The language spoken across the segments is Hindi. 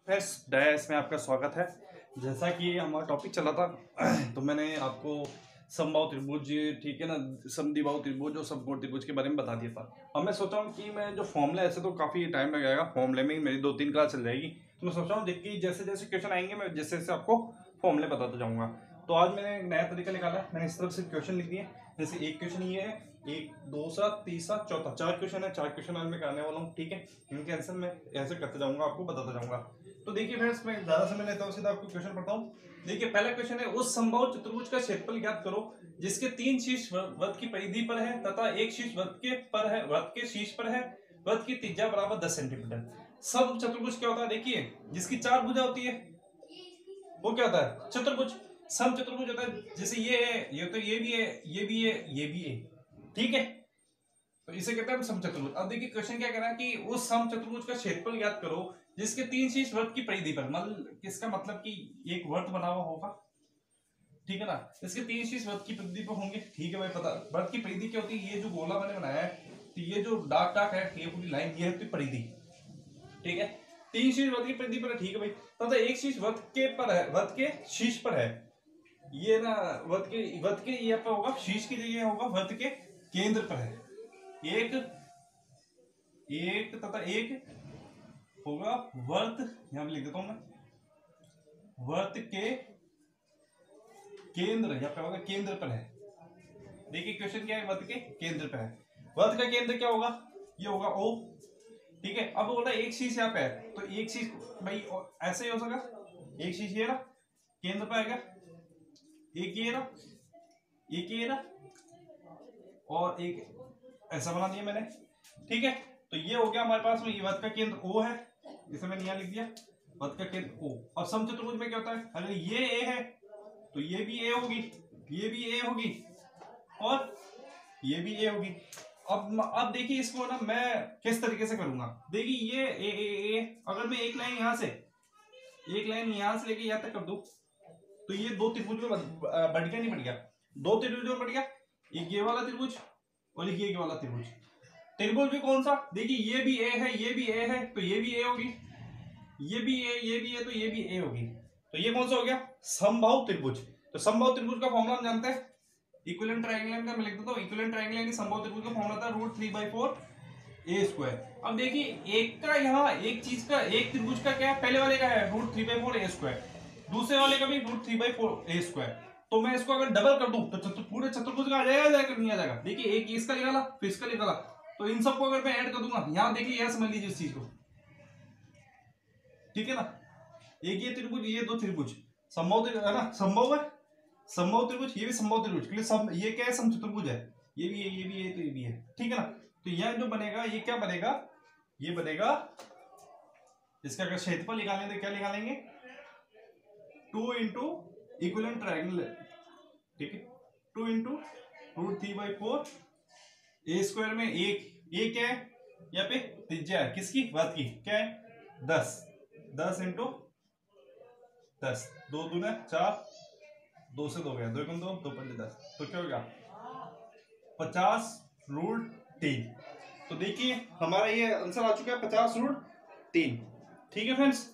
फ्रेंड्स डैश में आपका स्वागत है। जैसा कि हमारा टॉपिक चला था तो मैंने आपको समबाहु त्रिभुज, ठीक है ना, समद्विबाहु त्रिभुज और समकोण त्रिभुज के बारे में बता दिया था। अब मैं सोच रहा हूँ कि मैं जो फॉर्मूला, ऐसे तो काफी टाइम लग जाएगा, फॉर्मूले में ही मेरी 2-3 क्लास चल जाएगी। तो मैं सोच रहा हूँ देखिए जैसे जैसे क्वेश्चन आएंगे मैं जैसे जैसे आपको फॉर्मूले बताता जाऊंगा। तो आज मैंने एक नया तरीका निकाला है। मैंने इस तरफ से क्वेश्चन लिख दिए। जैसे एक क्वेश्चन ये है, एक दूसरा तीसरा चौथा, 4 क्वेश्चन है। 4 क्वेश्चन आज मैं करने वाला हूँ, ठीक है। इनके आंसर मैं ऐसे करते जाऊंगा, आपको बताता जाऊंगा। तो देखिए फ्रेंड्स, मैं ज्यादा समय लेता हूँ, सीधा आपको क्वेश्चन पढ़ता हूँ। देखिए पहला क्वेश्चन है, उस समबाहु चतुर्भुज का क्षेत्रफल ज्ञात करो जिसके 3 शीर्ष वृत्त की परिधि पर है तथा एक शीर्ष वृत्त के शीर्ष पर है। वृत्त की त्रिज्या बराबर 10 सेंटीमीटर। सम चतुर्भुज क्या होता है? देखिए जिसकी 4 भुजा होती है वो क्या होता है? चतुर्भुज। सम चतुर्भुज होता है जैसे ये है, ये तो ये भी है, ये भी है, ये भी है, ठीक है। तो इसे कहते हैं समचतुर्भुज। अब देखिए क्वेश्चन क्या कह रहा है कि उस समचतुर्भुज का क्षेत्रफल ज्ञात करो जिसके 3 शीर्ष वृत्त की परिधि पर, मतलब किसका मतलब कि एक वर्त बना हुआ होगा, ठीक है ना। इसके 3 शीर्ष वृत्त की परिधि पर होंगे, ठीक है भाई। पता वृत्त की परिधि क्या होती है? ये जो गोला मैंने बनाया है, तो ये जो डार्क डार्क है, ये पूरी लाइन, ये होती है परिधि, ठीक है। 3 शीर्ष वृत्त की परिधि पर है, ठीक है भाई। तथा एक शीर्ष वृत्त के पर है, वृत्त के शीर्ष पर है। ये ना वृत्त के ये पर होगा, शीर्ष की जगह होगा, वृत्त के केंद्र पर है। एक तथा एक होगा वर्त, यहां पे लिख देता हूं मैं, वर्त के केंद्र, यहाँ पे होगा केंद्र पर है। देखिए क्वेश्चन क्या है, वर्त के केंद्र पर है। वर्त का केंद्र क्या होगा? ये होगा O, ठीक है। अब बोला एक शीर्ष यहाँ पे है, तो एक शीर्ष भाई ऐसे ही हो सका, एक शीर्ष ये ना केंद्र पर आएगा, एक ये ना, एक ये ना, और एक ऐसा बना दिया मैंने, ठीक है। तो ये हो गया हमारे पास में, ये वर्त का केंद्र O है, इसे मैंने यहाँ लिख दिया, वर्त का केंद्र O। और समचतुर्भुज में क्या होता है? अगर ये A है तो ये भी A होगी, ये भी A होगी, और ये भी A होगी। अब देखिए इसको ना मैं किस तरीके से करूंगा। देखिए ये A, अगर मैं एक लाइन यहां से लेके यहां तक कर दूं तो ये दो त्रिभुज में बढ़ गया, नहीं बढ़ गया? दो त्रिभुज में बढ़ गया, एक ये वाला त्रिभुज और एक ये वाला त्रिभुज। त्रिभुज भी कौन सा? देखिए ये भी A है, ये भी A है, तो ये भी A होगी, ये भी A, ये भी A, तो ये भी A होगी। तो ये कौन सा हो गया? समबाहु त्रिभुज। तो समबाहु त्रिभुज का फॉर्मूला हम जानते हैं, इक्विवेलेंट ट्रायंगल का मैं लिख देता हूं। इक्विवेलेंट ट्रायंगल यानी समबाहु त्रिभुज का फॉर्मूला था √3/4 A²। अब देखिए एक का यहाँ एक चीज का, एक त्रिभुज का क्या है, पहले वाले का है √3/4 A², दूसरे वाले का भी √3/4 A²। तो मैं इसको अगर डबल कर दूं तो पूरे चतुर्भुज का आ जाएगा, नहीं आ जाएगा? देखिए एक इसका निकाला, फिर इसका निकाला, तो इन सबको अगर मैं ऐड कर दूंगा, यहाँ देखिए, यह समझ लीजिए इस चीज को, ठीक है ना। एक ये त्रिभुज, ये दो त्रिभुज समबाहु है ना, संभव है समबाहु त्रिभुज, ये भी समबाहु त्रिभुज के लिए सम, ये क्या है? समचतुर्भुज है। ये भी है, ये भी है, तो ये भी है, ठीक है ना। तो यह जो बनेगा, ये क्या बनेगा? ये बनेगा, इसका अगर क्षेत्रफल निकालेंगे तो क्या निकालेंगे? 2 इंटू इक्विवेलेंट ट्रायंगल, ठीक है, 2 इंटू √3/4 A² में एक क्या है यहाँ पे? त्रिज्या है, किसकी? वर्त की। क्या है? 10 इंटू 10, 2 दूना 4, 2 से 2 गया, 2 गुना 2, 2 पंजे 10, तो क्या होगा? 50√3। तो देखिए हमारा ये आंसर आ चुका है 50√3, ठीक है फ्रेंड्स।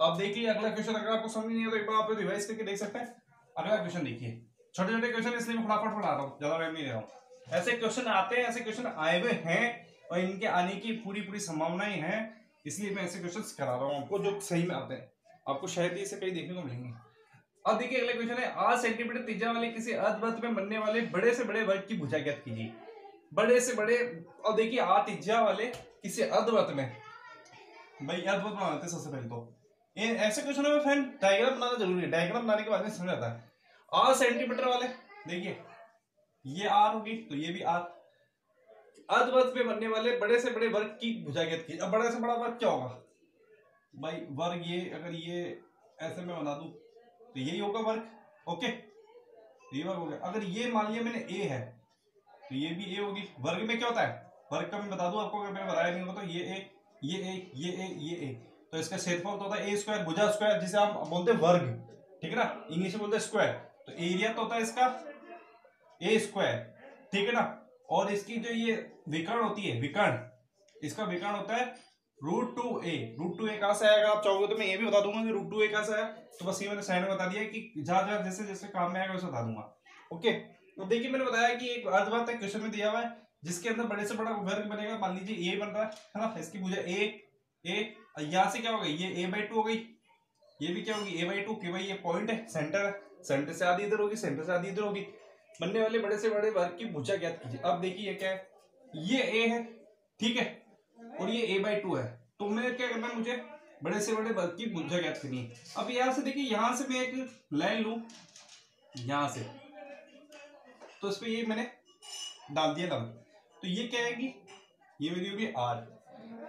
अब देखिए अगला क्वेश्चन, अगर आपको समझ नहीं है तो एक बार आप रिवाइज करके देख सकते हैं। अगला क्वेश्चन देखिए, छोटे छोटे क्वेश्चन इसलिए मैं फटाफट पढ़ा रहा हूँ, ज्यादा टाइम नहीं ले रहा हूँ। ऐसे क्वेश्चन आते हैं, ऐसे क्वेश्चन आए हुए हैं और इनके आने की पूरी संभावनाएं हैं, इसलिए मैं ऐसे क्वेश्चन करा रहा हूँ आपको जो सही में आते हैं। आपको शायद इसे कहीं देखने को मिलेंगे। अब देखिए अगला क्वेश्चन है, 8 सेंटीमीटर त्रिज्या वाले किसी अर्धवृत्त में बनने वाले बड़े से बड़े वर्ग की भुजा ज्ञात कीजिए। बड़े से बड़े, और देखिए 8 त्रिज्या वाले किसी अर्धवृत्त में, भाई अर्धवृत्त बनाते सबसे पहले तो ऐसे क्वेश्चन में फ्रेंड डायग्राम बनाना जरूरी है। डायग्राम बनाने के बाद में समझ आता है। 8 सेंटीमीटर वाले, देखिए ये R होगी, तो ये भी R। अर्धवृत्त में बनने वाले बड़े से बड़े वर्ग की भुजा ज्ञात कीजिए। अब बड़े से बड़ा वर्ग क्या होगा भाई? वर्ग ये, अगर ये ऐसे में बना दूं तो यही होगा वर्ग, ओके, ये वर्ग हो गया। अगर ये मान लिया मैंने A है तो ये भी A होगी। वर्ग में क्या होता है? वर्ग का मैं बता दूं आपको, अगर मैंने बताया नहीं होगा तो ये A, ये A, ये A, ये A, तो इसका क्षेत्रफल तो होता है A², भुजा स्क्वायर, जिसे आप बोलते हैं वर्ग, ठीक है ना, इंग्लिश में बोलते हैं स्क्वायर। तो एरिया तो होता है इसका A², ठीक है ना। और इसकी जो ये विकर्ण होती है, विकर्ण, इसका विकर्ण होता है √2a कहाँ से आएगा? आप चाहोगे तो मैं ये भी बता दूंगा कि √2a कहाँ से आया, तो बस ये मैंने साइड में बता दिया कि जहां जहां जैसे जैसे काम में आएगा वैसे बता दूंगा। ओके, तो देखिए मैंने बताया कि एक अर्धवृत्त है, क्वेश्चन में दिया हुआ है जिसके अंदर बड़े से बड़ा वर्ग बनेगा। मान लीजिए ए बन रहा है ना, इसकी भुजा ए, यहाँ से क्या हो गई, ये a/2 हो गई, ये भी क्या होगी a/2, कि भाई ये पॉइंट है, सेंटर है, सेंटर से आधी इधर होगी, सेंटर से आधी इधर होगी। बनने वाले बड़े से बड़े वर्ग की भुजा ज्ञात कीजिए। अब देखिए ये क्या है, ये a है, ठीक है, और ये a/2 है, तो मैं क्या करना है, मुझे बड़े से बड़े वर्ग की भुजा ज्ञात करनी है। अब यहाँ से देखिए, यहाँ से मैं एक लाइन लूं यहाँ से, तो इस पे ये मैंने डाल दिया लंब, तो ये क्या आएगी, ये मेरी होगी r,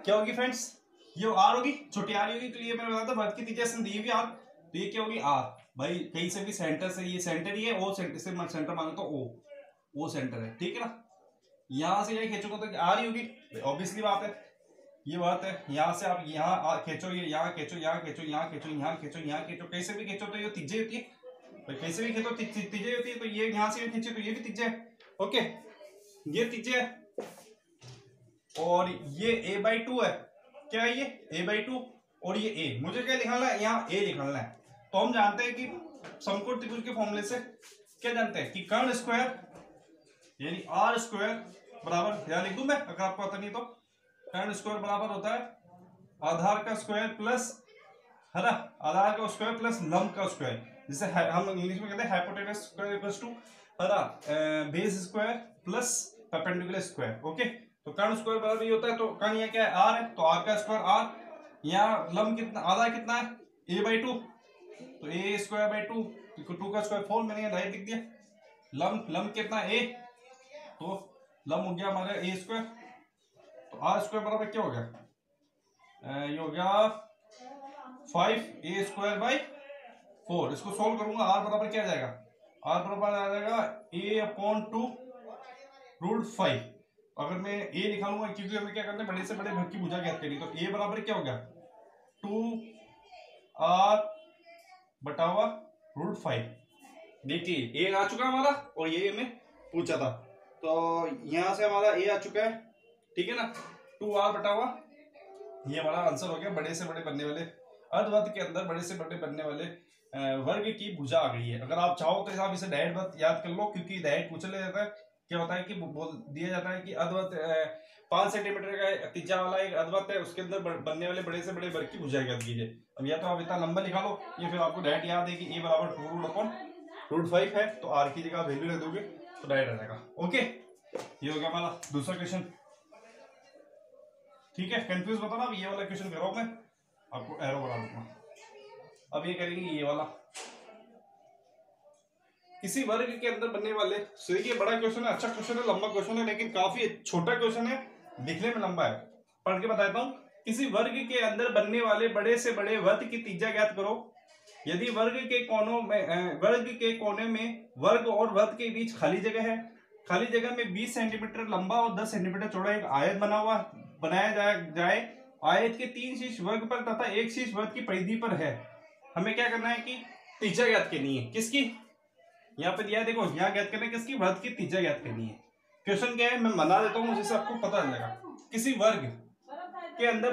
क्या होगी फ्रेंड्स, ये r होगी, छोटी r होगी, तो ये मैंने बताया था वर्ग की त्रिज्या से दी हुई r, तो ये क्या होगी r। भाई कहीं से भी सेंटर से, ये सेंटर ही है, o सेंटर से सेंटर मांगे तो o सेंटर है, ठीक है ना। यहाँ से ये खींचोगे तो r ही होगी, ऑब्वियसली बात है, ये बात है। यहाँ से आप यहाँ खींचो, ये यहाँ खींचो, यहाँ खींचो, यहाँ खींचो, यहाँ खींचो, यहाँ खींचो, कैसे भी खींचो तो ये त्रिज्या होती है, भाई कैसे भी खींचो त्रिज्या होती है, तो ये यहाँ से खींचे तो ये भी त्रिज्या है। ओके, ये त्रिज्या है, और ये a/2 है, क्या है ये a/2, और ये a, मुझे क्या निकालना है, यहाँ a निकालना है। तो हम जानते हैं कि समकोण त्रिभुज के फॉर्मूले से क्या जानते हैं कि कर्ण स्क्वायर यानी r² बराबर, यहाँ लिख दूं मैं अगर आपको पता नहीं तो, कर्ण स्क्वायर बराबर होता है आधार का स्क्वायर प्लस, है ना, आधार का स्क्वायर प्लस लंब का स्क्वायर, जिसे हम इंग्लिश में कहते हैं हाइपोटेनस स्क्वायर इक्वल्स टू, है ना, base square plus perpendicular square. Okay, तो कर्ण स्क्वायर बराबर ये होता है, तो कर्ण यहाँ क्या है, r है, तो r का स्क्वायर r, यहाँ लंब कितना, आधा कितना है, a/2, तो a²/2, 2 का स्क्वायर 4, मैंने यहाँ लिख दिया। लंब कितना a, तो लंब हो गया हमारा a², तो r² बराबर क्या हो गया, ये हो गया 5a²/4। इसको सोल्व करूंगा, r बराबर क्या आ जाएगा, r बराबर आ जाएगा a/2√5। अगर मैं a निकालूंगा, क्योंकि हमें क्या करना है, बड़े से बड़े भाग की भुजा ज्ञात करनी, तो a बराबर क्या हो गया 2r/5। देखिए a आ चुका हमारा, और ये हमें पूछा था, तो यहां से हमारा a आ चुका है, ठीक है ना, 2r/, ये हमारा आंसर हो गया। बड़े से बड़े बनने वाले अर्धवृत्त के अंदर बड़े से बड़े बनने वाले वर्ग की भुजा आ गई है। अगर आप चाहो तो आप इसे डायरेक्ट बात याद कर लो, क्योंकि डायरेक्ट पूछ लिया जाता है, क्या होता है कि बोल दिया जाता है कि अर्धवृत्त 5 सेंटीमीटर का त्रिज्या वाला एक अर्धवृत्त है, उसके अंदर बनने वाले बड़े से बड़े वर्ग की भुजा याद कीजिए। अब या तो आप इतना लंबा निकालो, या फिर आपको डायरेक्ट याद है कि a बराबर 2√5 है, तो r की जगह वैल्यू रख दोगे तो डायरेक्ट आ जाएगा। ओके, ये हो गया हमारा दूसरा क्वेश्चन, ठीक है। कंफ्यूज बताना, अब ये वाला क्वेश्चन कर रहा हूं मैं, आपको एरो बना दूंगा। अब ये करेंगे ये वाला, किसी वर्ग के अंदर बनने वाले, देखिए बड़ा क्वेश्चन है, अच्छा क्वेश्चन है, लंबा क्वेश्चन है, लेकिन काफी छोटा क्वेश्चन है, दिखने में लंबा है। पढ़ के बताता हूँ, किसी वर्ग के अंदर बनने वाले बड़े से बड़े वृत्त की त्रिज्या ज्ञात करो। यदि वर्ग के कोने में वर्ग और वृत्त के बीच खाली जगह है, खाली जगह में 20 सेंटीमीटर लंबा और 10 सेंटीमीटर चौड़ा एक आयत बनाया जाए, आयत के 3 शीर्ष वर्ग पर तथा एक शीर्ष वृत्त की परिधि पर है। हमें क्या करना है कि त्रिज्या ज्ञात करनी है, किसकी, यहाँ पे दिया है, देखो यहाँ ज्ञात करना है किसकी, वृत्त की त्रिज्या ज्ञात करनी है। क्वेश्चन क्या है, मैं बना देता हूँ जिससे आपको पता चल जाएगा। किसी वर्ग के अंदर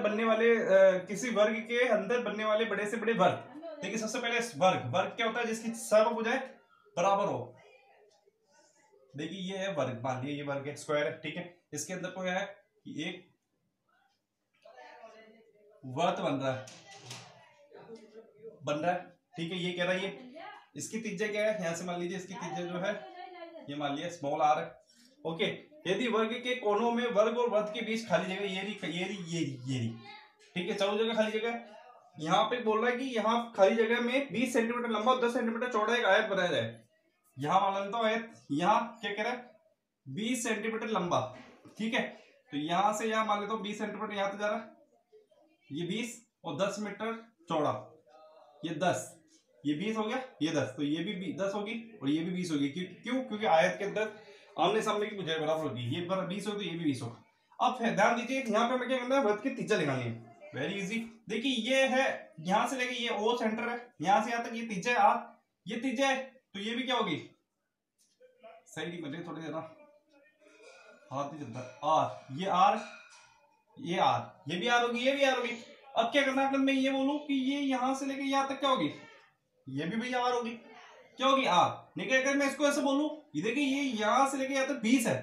बनने वाले बड़े से बड़े वर्ग, देखिए सबसे पहले वर्ग क्या होता है, जिसकी सब भुजाएं बराबर हो। देखिए ये है वर्ग, मान लिया ये वर्ग है, स्क्वायर है, ठीक है, इसके अंदर को क्या है कि एक वृत्त बन रहा है, ठीक है, ये कह रहा है, ये इसकी त्रिज्या क्या है, यहां से मान लीजिए इसकी त्रिज्या जो है ये मान लिया स्मॉल r है। ओके, यदि वर्ग के कोनों में वर्ग और वृत्त के बीच खाली जगह, ये रही, ठीक है, चारों जगह खाली जगह, यहाँ पे बोल रहा है कि यहाँ खाली जगह में 20 सेंटीमीटर लंबा और 10 सेंटीमीटर चौड़ा एक आयत बनाया जाए। यहाँ मान लेता हूँ आयत, यहाँ क्या कह रहा है 20 सेंटीमीटर लंबा, ठीक है, तो यहाँ से यहाँ मान लेता हूँ 20 सेंटीमीटर यहाँ तो जा रहा है, ये 20 और 10 मीटर चौड़ा, ये 10, ये 20 हो गया, ये 10, तो ये भी 10 होगी और ये भी 20 होगी। क्यों, क्योंकि आयत के अंदर आमने सामने की भुजाएं बराबर होगी, ये 20 हो तो ये भी 20 होगा। अब ध्यान दीजिए, यहाँ पे हमें क्या करना है, वृत्त की त्रिज्या निकालनी है, वेरी इजी। देखिए ये है, यहाँ से लेके ये O सेंटर है, यहाँ से यहाँ तक ये त्रिज्या है R, ये त्रिज्या है, तो ये भी क्या होगी, सही नहीं बन रही थोड़ी देर ना, हाथ नहीं चलता, R, ये R, ये आर, ये भी आर होगी, ये भी आर होगी। अब क्या करना है, अगर मैं ये बोलूं कि ये यहां से लेके यहां तक क्या होगी, ये भी भैया आर होगी, क्या होगी आर। लेकिन अगर मैं इसको ऐसे बोलूं, ये देखिए ये यहां से लेके यहां तक 20 है,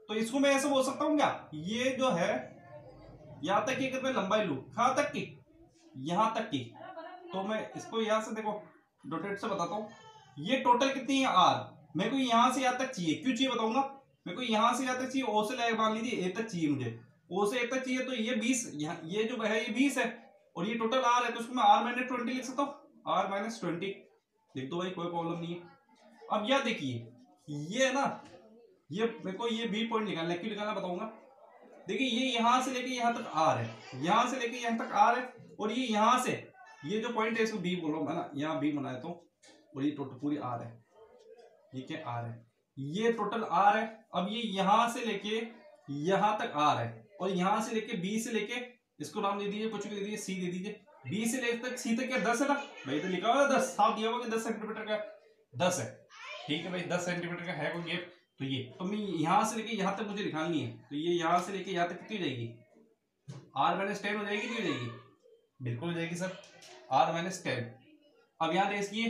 तो इसको मैं ऐसे बोल सकता हूं क्या, ये जो है यहां तक की अगर मैं लंबाई लू, कहां तक की, यहां तक की, तो मैं इसको यहां से देखो डॉटेड से बताता हूं, ये टोटल कितनी है आर, मेरे को यहां से यहां तक चाहिए, क्यों चाहिए बताऊंगा, मेरे को यहां से यहां तक चाहिए, ओ से ले मान लीजिए ए तक चाहिए मुझे, ओ से ए तक चाहिए, तो ये 20, ये जो है ये 20 है, और ये टोटल आर है, तो उसको मैं आर माइनस 20 लिख सकता हूँ, आर माइनस 20 लिख दो भाई, कोई प्रॉब्लम नहीं है। अब यह देखिए ये है ना, ये मेरे को ये बी पॉइंट निकालना है, क्यों निकालना बताऊंगा। देखिए ये यहां से लेके यहां तक आर है, यहां से लेके यहां तक आर है, और ये यहां से ये जो पॉइंट है इसको बी बोल रहा हूं मैं ना, यहाँ बी बनाया तो, और ये टोटल पूरी आर है, ये क्या आर है, ये टोटल आर है। अब ये यहां से लेके यहां तक आर है, और यहां से लेके बी से लेके, इसको नाम दे दीजिए, कुछ भी दे दीजिए, सी दे दीजिए, बी से लेके तक सी तक क्या 10 है ना भाई, तो लिखा हुआ 10 साफ दिया हुआ कि 10 सेंटीमीटर का 10 है, ठीक है भाई, 10 सेंटीमीटर का है कोई गेप, तो ये तो मैं यहां से लेके यहां तक मुझे निकालनी है, तो ये यहां से लेके यहां तक कितनी हो जाएगी, आर माइनस 10 हो जाएगी, नहीं हो जाएगी, बिल्कुल हो जाएगी सर, आर माइनस 10। अब यहाँ देखिए,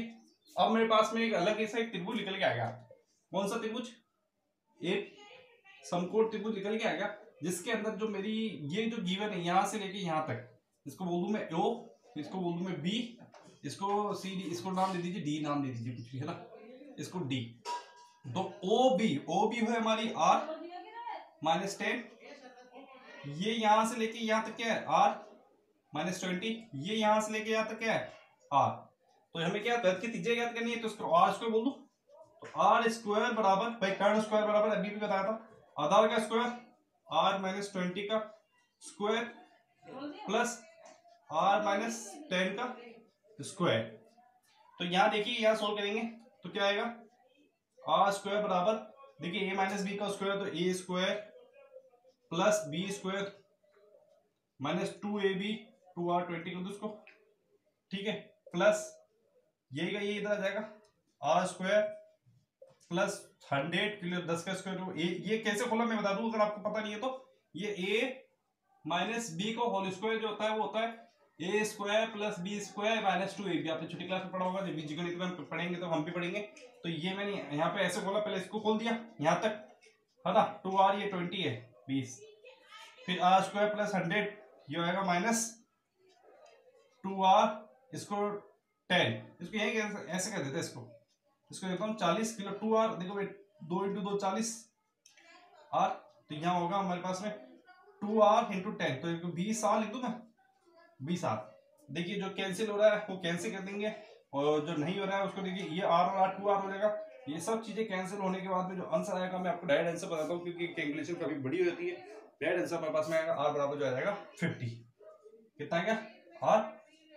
अब मेरे पास में एक अलग ऐसा एक त्रिभुज निकल के आ गया, कौन सा त्रिभुज, एक समकोण त्रिभुज निकल के आ गया, जिसके अंदर जो मेरी ये जो गिवन है यहां से लेके यहां तक, इसको बोल दूं मैं ओ, इसको बोल दूं मैं बी, इसको सी डी, इसको नाम दे दीजिए डी, नाम दे दीजिए कुछ भी है ना, इसको डी, तो ओ बी है हमारी आर माइनस 10, ये यहां से लेके यहां तक क्या है आर माइनस 20, ये यहां से लेके यहां तक क्या है आर, तो हमें क्या तर्क की त्रिज्या ज्ञात करनी है, तो इसको आर स्क्वायर बोल दूं, तो आर स्क्वायर बराबर भाई कर्ण स्क्वायर बराबर अभी भी बताया था, आधार का स्क्वायर आर माइनस 20 का स्क्वायर प्लस आर माइनस 10 का स्क्वायर। तो यहां देखिए यहां सोल्व करेंगे तो क्या आएगा, आर स्क्वायर बराबर, देखिए ए माइनस बी का स्क्वायर, तो A square plus B square minus 2ab 2r20 कर दो उसको, ठीक है, प्लस यही का ये इधर आ जाएगा, आर स्क्वायर प्लस 100 किलो 10 का स्क्वायर, ये कैसे खोला मैं बता दूं अगर आपको पता नहीं है तो, ये a माइनस बी का होल स्क्वायर जो होता है वो होता है A square plus B square minus 2ab, आपने छोटी क्लास में पढ़ा होगा, जब बीजगणित में पढ़ेंगे तो हम भी पढ़ेंगे, तो ये मैंने यहाँ पे ऐसे खोला, पहले इसको खोल दिया यहाँ तक है ना, 2r ये 20 है 20, फिर आर स्क्वायर प्लस 100 ये आएगा माइनस 2r, इसको 10, इसको यही ऐसे कर देते हैं, इसको देता हूँ 40 किलो 2r, देखो भाई 2 इंटू 2 40 r, तो यहाँ होगा हमारे पास में 2r इंटू 10, तो 20 r लिख दूं मैं, 20 r, देखिए जो कैंसिल हो रहा है वो कैंसिल कर देंगे, और जो नहीं हो रहा है उसको देखिए ये r और r 2r हो जाएगा, ये सब चीजें कैंसिल होने के बाद में जो आंसर आएगा मैं आपको डायरेक्ट आंसर बताता हूँ, क्योंकि कैलकुलेशन काफी बड़ी हो जाती है, डायरेक्ट आंसर हमारे पास में आएगा r बराबर जो आ जाएगा 50, कितना आ गया r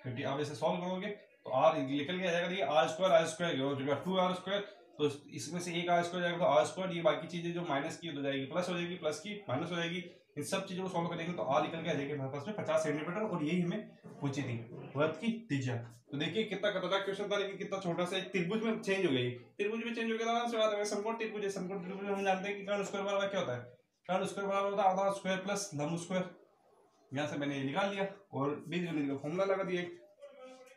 50, आप इसे सॉल्व करोगे तो r निकल के आ जाएगा, देखिए आर स्क्वायर हो जाएगा 2r स्क्वायर, तो इसमें से एक आर स्क्वायर जाएगा तो आर स्क्वायर, ये बाकी चीजें जो माइनस की हो जाएगी प्लस हो जाएगी, प्लस की माइनस हो जाएगी, इन सब चीजों को सॉल्व करेंगे तो आर निकल के आ जाएगी हमारे पास में 50 सेंटीमीटर, और यही हमें पूछी थी वृत्त की त्रिज्या। तो देखिए कितना खतरनाक क्वेश्चन था, लेकिन कितना छोटा सा, एक त्रिभुज में चेंज हो गई, त्रिभुज में चेंज हो गया, आराम से बात है, समकोण त्रिभुज है, समकोण त्रिभुज में हम जानते हैं कि कर्ण स्क्वायर बराबर क्या होता है, कर्ण स्क्वायर बराबर होता है आधा स्क्वायर प्लस लंब स्क्वायर, यहाँ से मैंने ये निकाल लिया और बीजगणित का फॉर्मूला लगा दिया,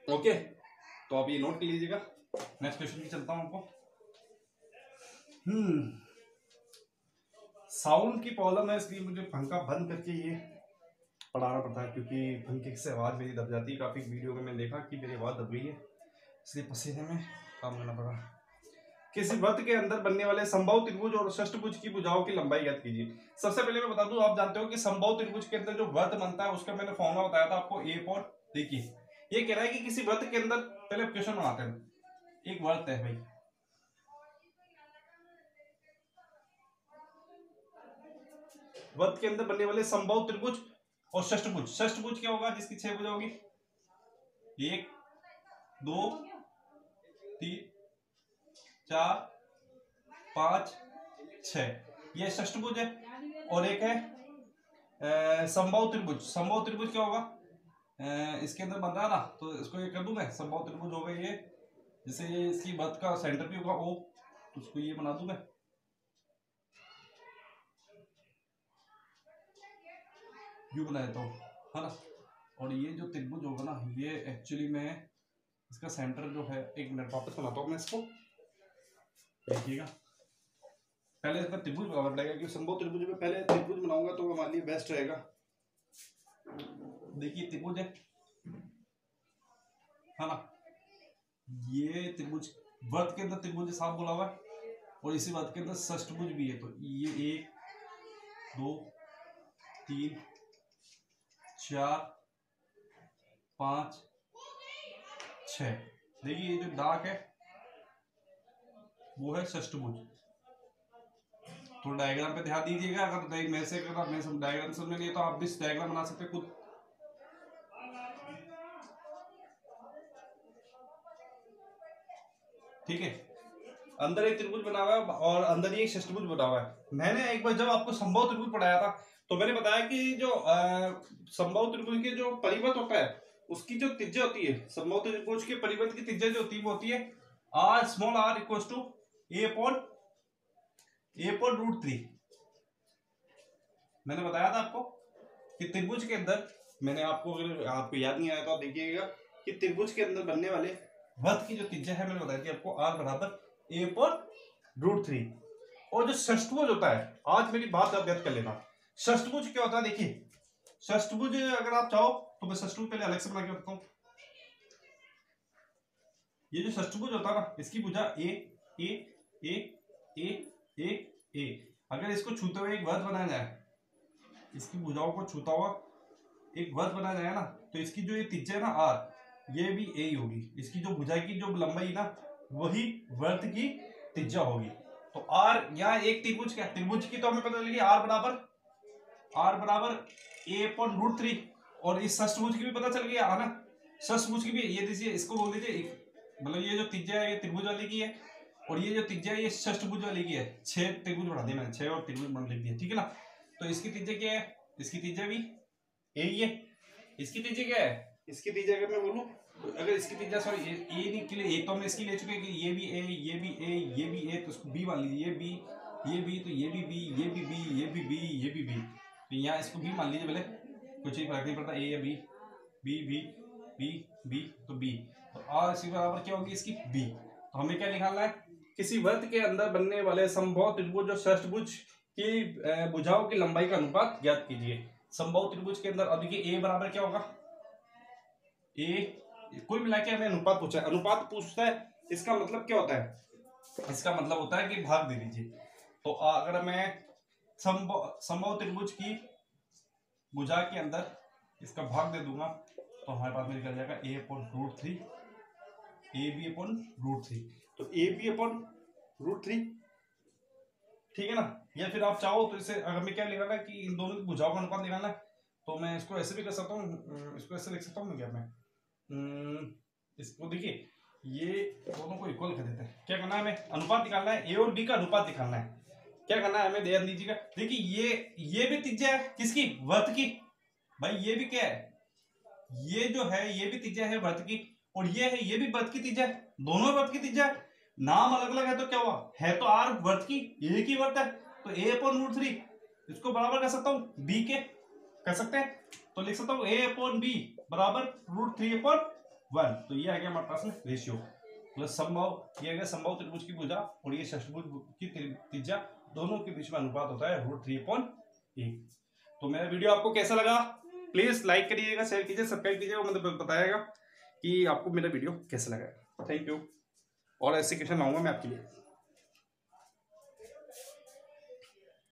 ओके, तो आप ये नोट कर लीजिएगा। नेक्स्ट क्वेश्चन की चलता हूं आपको, साउंड की प्रॉब्लम है, इसलिए मुझे पंखा बंद करके ये पढ़ाना पड़ता है, क्योंकि पंखे से आवाज़ मेरी दब जाती है, काफ़ी वीडियो में मैंने देखा कि मेरी आवाज़ दब गई है, इसलिए पसीने में काम करना पड़ा। किसी वृत्त के अंदर बनने वाले समबाहु त्रिभुज और षष्ठभुज की भुजाओं की लंबाई ज्ञात कीजिए। सबसे पहले मैं बता दूं, आप जानते हो कि समबाहु त्रिभुज के अंदर जो वृत्त बनता है उसका मैंने फॉर्मूला बताया था आपको, ए और देखिए ये कह रहा है कि किसी वृत्त के अंदर, पहले क्वेश्चन बनाते हैं, एक वृत्त है भाई, वृत्त के अंदर बनने वाले समबाहु त्रिभुज और षष्ठभुज, षष्ठभुज क्या होगा जिसकी 6 भुजा होगी, 1 2 3 4 5 6, ये षष्ठभुज है, और एक है समबाहु त्रिभुज, समबाहु त्रिभुज क्या होगा, इसके अंदर बन रहा है ना, तो इसको ये कर दूं मैं, समबाहु त्रिभुज हो गई ये, जैसे ये इसकी वृत्त का सेंटर भी होगा ओ, तो उसको ये बना दूं मैं, यू बना देता हूँ, है ना। और ये जो त्रिभुज होगा ना, ये एक्चुअली में इसका सेंटर जो है, एक मिनट वापस बनाता हूँ मैं इसको, देखिएगा। पहले इसका त्रिभुज बनाना पड़ेगा, क्योंकि संभव त्रिभुज में पहले त्रिभुज बनाऊंगा तो हमारे लिए बेस्ट रहेगा। देखिए त्रिभुज है ना, ये त्रिभुज वर्त के अंदर त्रिभुज साफ बोला हुआ है, और इसी वर्त के अंदर षष्ठभुज भी है। तो ये 1 2 3 4 5 6, देखिए ये जो डार्क है वो है षष्ठभुज। तो डायग्राम पे ध्यान दीजिएगा। अगर मैं से अगर मैं डायग्राम समझ में नहीं तो आप भी डायग्राम बना सकते खुद। ठीक है, अंदर एक त्रिभुज बना हुआ है और अंदर ही एक षष्ठभुज बना हुआ है। मैंने एक बार जब आपको संभव त्रिभुज पढ़ाया था तो मैंने बताया कि जो संभव त्रिभुज के जो परिवर्त होता है उसकी जो त्रिज्या होती है, संभव त्रिभुज के परिवर्त की त्रिज्या जो होती है वो होती है r small r equals to a/√3। मैंने बताया था आपको कि त्रिभुज के अंदर, मैंने आपको अगर आपको याद नहीं आया तो आप देखिएगा कि त्रिभुज के अंदर बनने वाले वर्त की जो त्रिज्या है मैंने बताई थी आपको r बराबर a/√3। और जो षष्ठभुज होता है, आज मेरी बात आप याद कर लेना, षष्ठभुज क्या होता है। देखिए षष्ठभुज अगर आप चाहो तो मैं षष्ठभुज पहले अलग से बना के रखता हूँ। ये जो षष्ठभुज होता है ना, इसकी भुजा ए ए ए ए ए ए, अगर इसको छूते हुए एक वर्त बनाया जाए, इसकी भुजाओं को छूता हुआ एक वर्त बनाया जाए ना, तो इसकी जो ये त्रिज्या है ना r, ये भी a ही होगी। इसकी जो भुजा की जो लंबाई ना वही वर्त की त्रिज्या होगी। तो r यहाँ एक त्रिभुज क्या, त्रिभुज की तो हमें पता चलेगी r बराबर a/√3, और इस षष्ठभुज की भी पता चल गया है ना, षष्ठभुज की भी ये दीजिए, इसको बोल दीजिए, मतलब ये जो त्रिज्या है ये त्रिभुज वाले की है, और ये जो त्रिज्या है ये षष्ठभुज वाले की है। 6 त्रिभुज बढ़ा दिया मैंने, 6 और त्रिभुज बना लिख दिया, ठीक है ना। तो इसकी त्रिज्या क्या है, इसकी त्रिज्या भी यही है। इसकी त्रिज्या क्या है, इसकी त्रिज्या अगर मैं बोलूं तो अगर इसकी त्रिज्या सॉरी ए के लिए एक तो हमने इसकी ले चुके हैं कि ये भी ए ये भी ए ये भी ए, तो इसको बी मान लीजिए, ये बी तो ये भी बी ये भी बी ये भी बी ये भी बी, तो यहाँ इसको बी मान लीजिए, भले कुछ ही फर्क नहीं पड़ता, ए या B B B B B तो बी, तो आर इसी बराबर क्या होगी इसकी बी। तो हमें क्या निकालना है, किसी वर्त के अंदर बनने वाले संभव त्रिभुज और षष्ठभुज की भुजाओं की लंबाई का अनुपात ज्ञात कीजिए। संभव त्रिभुज के अंदर अब देखिए ए बराबर क्या होगा, ए कुल मिला के हमें अनुपात पूछा है, अनुपात पूछता है, इसका मतलब क्या होता है, इसका मतलब होता है कि भाग दे दीजिए। तो अगर मैं संभव त्रिभुज की भुजा के अंदर इसका भाग दे दूंगा तो हमारे पास में निकल जाएगा a/√3 ab/√3, तो ab/√3, ठीक है ना। या फिर आप चाहो तो इसे अगर मैं क्या निकालना है कि इन दोनों की भुजाओं का अनुपात निकालना है, तो मैं इसको ऐसे भी कर सकता हूँ, इसको ऐसे लिख सकता हूँ क्या मैं, इसको देखिए ये दोनों को इक्वल कर देते हैं। क्या करना है, हमें अनुपात निकालना है, ए और बी का अनुपात निकालना है। क्या करना है हमें, ध्यान दीजिएगा। देखिए ये भी त्रिज्या है किसकी, वर्त की, भाई ये भी क्या है, ये जो है ये भी त्रिज्या है वर्त की, और ये है ये भी वर्त की त्रिज्या है, दोनों वर्त की त्रिज्या है। नाम अलग अलग है तो क्या हुआ, है तो आर वर्त की, एक ही वर्त है, तो a/√3 इसको बराबर कर सकता हूँ b के, कर सकते हैं, तो लिख सकता हूँ a/b बराबर √3/1। तो ये आ गया हमारे पास में रेशियो, प्लस संभव, ये आ गया संभव त्रिभुज की भुजा और ये षष्ठभुज की त्रिज्या, दोनों के बीच में अनुपात होता है √3/1। तो मेरा वीडियो आपको कैसा लगा, प्लीज लाइक करिएगा, शेयर कीजिए, सब्सक्राइब कीजिए, मतलब बताएगा कि आपको मेरा वीडियो कैसा लगा। थैंक यू, और ऐसे क्वेश्चन लाऊंगा मैं आपके लिए।